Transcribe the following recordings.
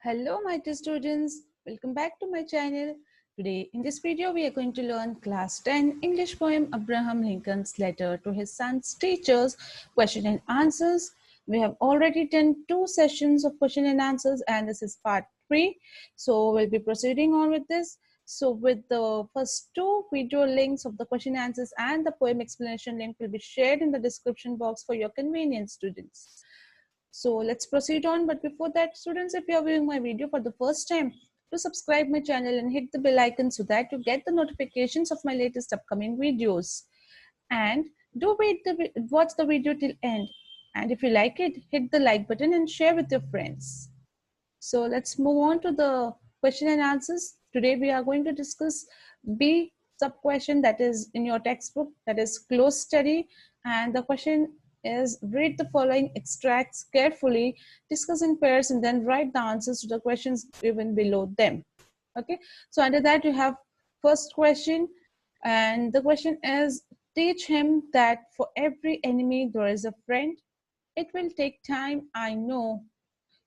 Hello my dear students, welcome back to my channel. Today in this video we are going to learn class 10 English poem Abraham Lincoln's letter to his son's teachers, question and answers. We have already done 2 sessions of question and answers and this is part 3. So we'll be proceeding on with this. So with the first 2 video links of the question answers and the poem explanation link will be shared in the description box for your convenience, students. So let's proceed on. But before that, students, if you are viewing my video for the first time, do subscribe my channel and hit the bell icon so that you get the notifications of my latest upcoming videos. And do watch the video till end. And if you like it, hit the like button and share with your friends. So let's move on to the question and answers. Today we are going to discuss B sub question that is in your textbook, that is close study, and the question is read the following extracts carefully, discuss in pairs, and then write the answers to the questions given below them. Okay, so under that you have first question, and the question is teach him that for every enemy there is a friend. It will take time, I know.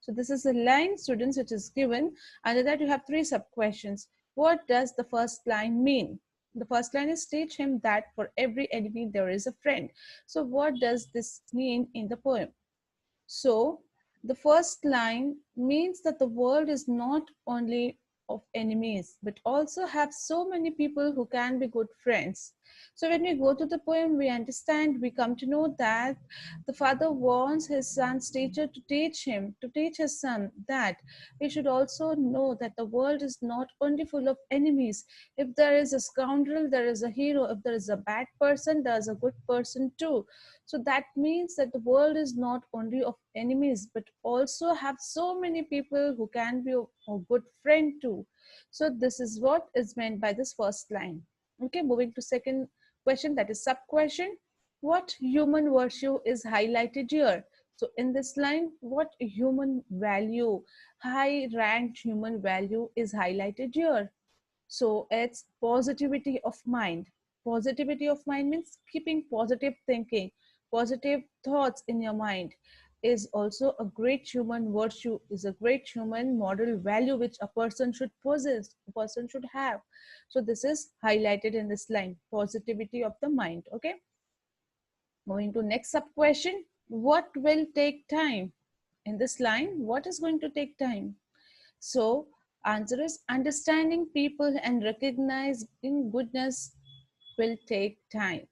So this is a line, students, which is given. Under that you have 3 sub questions. What does the first line mean? The first line is teach him that for every enemy there is a friend. So what does this mean in the poem? So the first line means that the world is not only of enemies, but also have so many people who can be good friends. So when we go to the poem, we understand, we come to know that the father wants his son's teacher to teach him, to teach his son that he should also know that the world is not only full of enemies. If there is a scoundrel, there is a hero. If there is a bad person, there is a good person too. So that means that the world is not only of enemies, but also have so many people who can be a good friend too. So this is what is meant by this first line. Okay, moving to second question, that is sub question. What human virtue is highlighted here? So in this line, what human value, high ranked human value is highlighted here? So it's positivity of mind. Positivity of mind means keeping positive thinking, positive thoughts in your mind is also a great human virtue, is a great human model value which a person should possess, a person should have. So this is highlighted in this line, positivity of the mind. Okay. Moving to next sub question, what will take time? In this line, what is going to take time? So answer is understanding people and recognizing goodness will take time.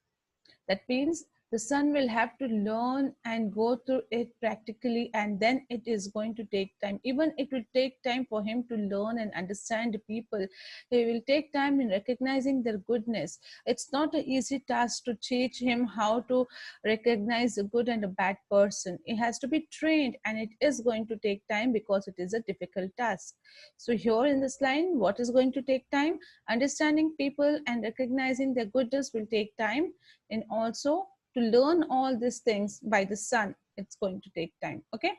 That means the son will have to learn and go through it practically, and then it is going to take time. Even it will take time for him to learn and understand the people. He will take time in recognizing their goodness. It's not an easy task to teach him how to recognize a good and a bad person. It has to be trained, and it is going to take time because it is a difficult task. So here in this line, what is going to take time? Understanding people and recognizing their goodness will take time, and also to learn all these things by the son, it's going to take time. Okay,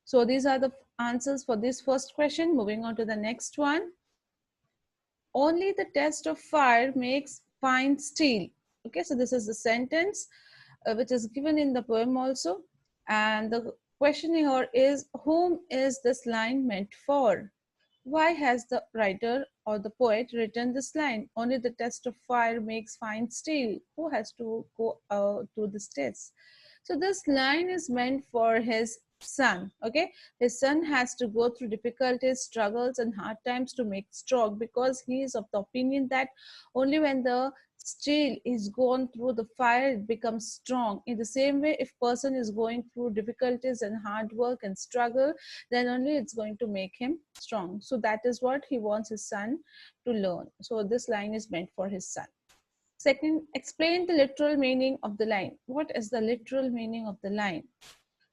so these are the answers for this first question. Moving on to the next one. Only the test of fire makes fine steel. Okay, so this is the sentence which is given in the poem also, and the question here is, whom is this line meant for? Why has the writer or the poet written this line? Only the test of fire makes fine steel. Who has to go to this test? So this line is meant for his son. Okay, his son has to go through difficulties, struggles, and hard times to make strong, because he is of the opinion that only when the steel is gone through the fire it becomes strong. In the same way, if person is going through difficulties and hard work and struggle, then only it's going to make him strong. So that is what he wants his son to learn. So this line is meant for his son. Second, explain the literal meaning of the line. What is the literal meaning of the line?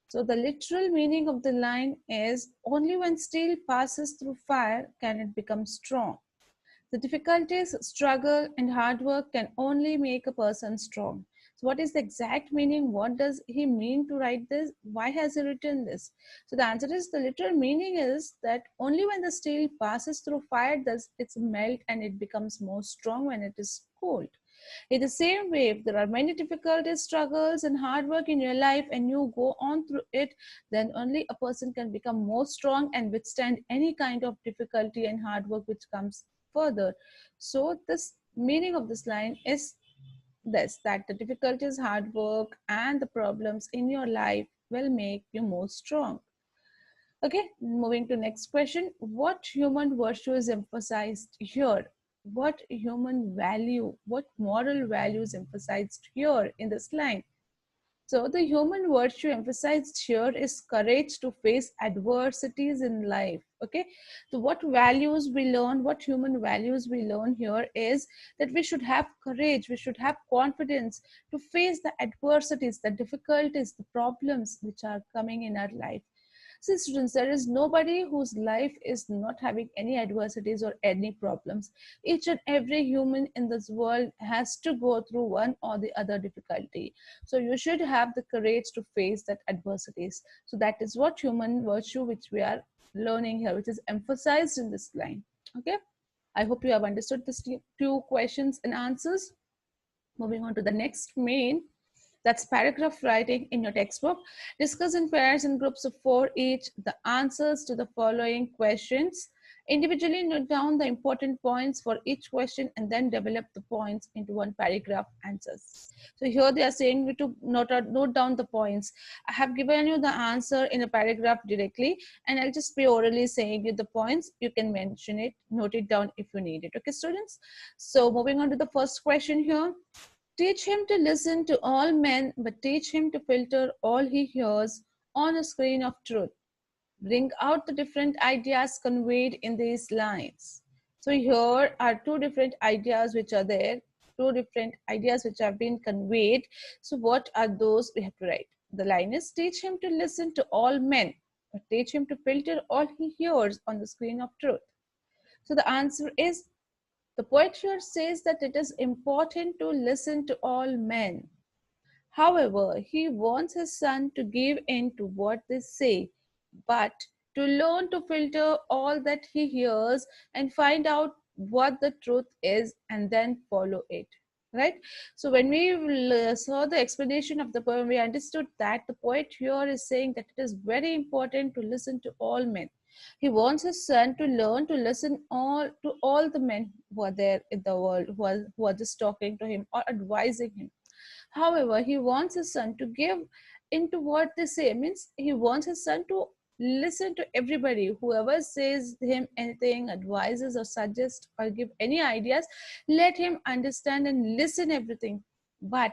So the literal meaning of the line is, only when steel passes through fire can it become strong. The difficulties, struggle, and hard work can only make a person strong. So what is the exact meaning? What does he mean to write this? Why has he written this? So the answer is, the literal meaning is that only when the steel passes through fire does it melt and it becomes more strong when it is cold. In the same way, if there are many difficulties, struggles, and hard work in your life and you go on through it, then only a person can become more strong and withstand any kind of difficulty and hard work which comes further. So this meaning of this line is this, that the difficulties, hard work, and the problems in your life will make you more strong. Okay, moving to next question. What human virtue is emphasized here? What human value, what moral value is emphasized here in this line? So the human virtue emphasized here is courage to face adversities in life. Okay. So what values we learn, what human values we learn here is that we should have courage, we should have confidence to face the adversities, the difficulties, the problems which are coming in our life. See, students, there is nobody whose life is not having any adversities or any problems. Each and every human in this world has to go through one or the other difficulty. So you should have the courage to face that adversities. So that is what human virtue which we are learning here, which is emphasized in this line. Okay. I hope you have understood these two questions and answers. Moving on to the next main, that's paragraph writing in your textbook. Discuss in pairs and groups of 4 each the answers to the following questions. Individually note down the important points for each question and then develop the points into one paragraph answers. So here they are saying you to note down the points. I have given you the answer in a paragraph directly, and I'll just be orally saying you the points. You can mention it, note it down if you need it. Okay, students? So moving on to the first question here. Teach him to listen to all men, but teach him to filter all he hears on a screen of truth. Bring out the different ideas conveyed in these lines. So here are two different ideas which are there, two different ideas which have been conveyed. So what are those we have to write? The line is, teach him to listen to all men, but teach him to filter all he hears on the screen of truth. So the answer is, the poet here says that it is important to listen to all men. However, he wants his son to give in to what they say, but to learn to filter all that he hears and find out what the truth is and then follow it. Right? So when we saw the explanation of the poem, we understood that the poet here is saying that it is very important to listen to all men. He wants his son to learn to listen to all the men who are there in the world, who are just talking to him or advising him. However, he wants his son to give into what they say. Means he wants his son to listen to everybody. Whoever says him anything, advises or suggests or give any ideas, let him understand and listen everything. But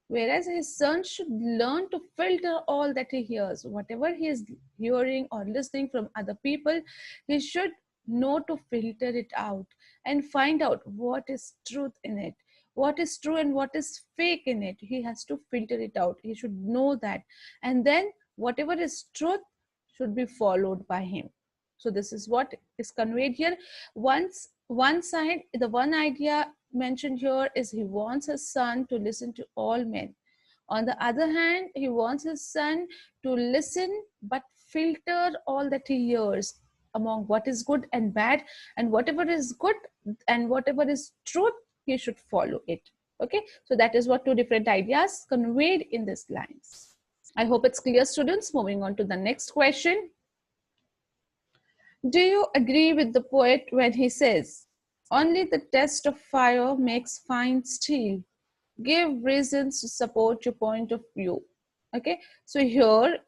whereas his son should learn to filter all that he hears, whatever he is hearing or listening from other people, he should know to filter it out and find out what is truth in it, what is true and what is fake in it. He has to filter it out. He should know that, and then whatever is truth should be followed by him. So this is what is conveyed here. Once one side, the one idea mentioned here is he wants his son to listen to all men. On the other hand, he wants his son to listen but filter all that he hears among what is good and bad, and whatever is good and whatever is truth, he should follow it. Okay, so that is what two different ideas conveyed in these lines. I hope it's clear, students. Moving on to the next question. Do you agree with the poet when he says, only the test of fire makes fine steel? Give reasons to support your point of view. Okay, so here,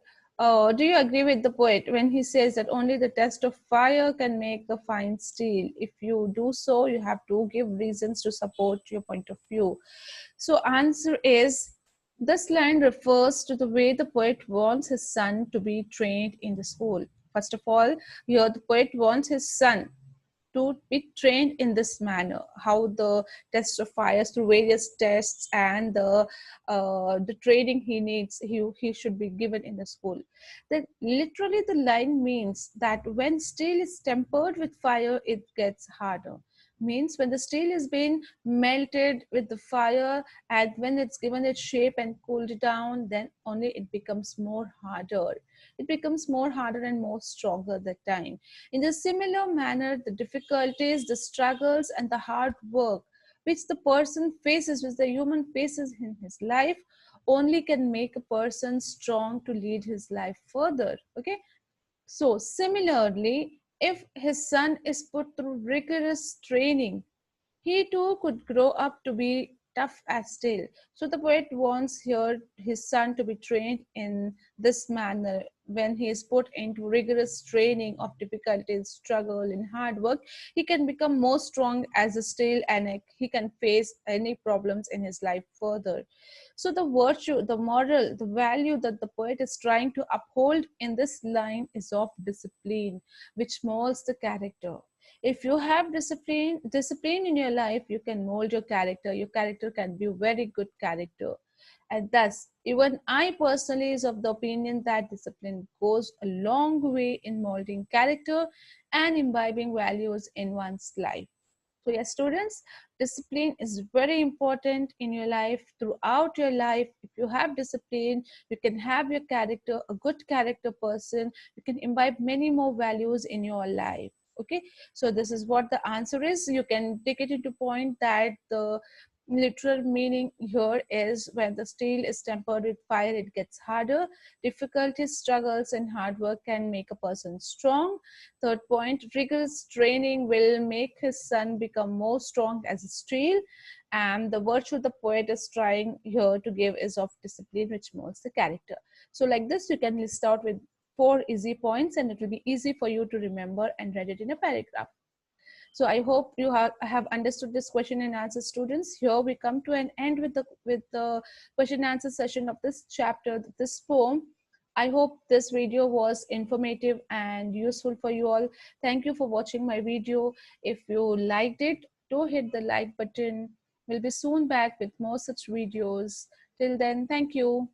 do you agree with the poet when he says that only the test of fire can make the fine steel? If you do so, you have to give reasons to support your point of view. So answer is, this line refers to the way the poet wants his son to be trained in the school. First of all, here the poet wants his son to be trained in this manner, how the test of fires through various tests and the training he needs, he should be given in the school. Then literally the line means that when steel is tempered with fire, it gets harder. Means when the steel is being melted with the fire and when it's given its shape and cooled down, then only it becomes more harder. It becomes more harder and more stronger that time. In a similar manner, the difficulties, the struggles, and the hard work which the person faces, which the human faces in his life, only can make a person strong to lead his life further. Okay, so similarly, if his son is put through rigorous training, he too could grow up to be tough as steel. So the poet wants here his son to be trained in this manner. When he is put into rigorous training of difficulties, struggle, and hard work, he can become more strong as a steel and he can face any problems in his life further. So the virtue, the moral, the value that the poet is trying to uphold in this line is of discipline, which molds the character. If you have discipline in your life, you can mold your character can be a very good character. And thus, even I personally is of the opinion that discipline goes a long way in molding character and imbibing values in one's life. So yes, students, discipline is very important in your life, throughout your life. If you have discipline, you can have your character, a good character person. You can imbibe many more values in your life. Okay, so this is what the answer is. You can take it into point that the literal meaning here is when the steel is tempered with fire, it gets harder. Difficulties, struggles, and hard work can make a person strong. Third point, rigorous training will make his son become more strong as a steel. And the virtue the poet is trying here to give is of discipline, which molds the character. So, like this, you can list out with 4 easy points, and it will be easy for you to remember and read it in a paragraph. So I hope you have understood this question and answer, students. Here we come to an end with the question and answer session of this chapter, this poem. I hope this video was informative and useful for you all. Thank you for watching my video. If you liked it, do hit the like button. We'll be soon back with more such videos. Till then, thank you.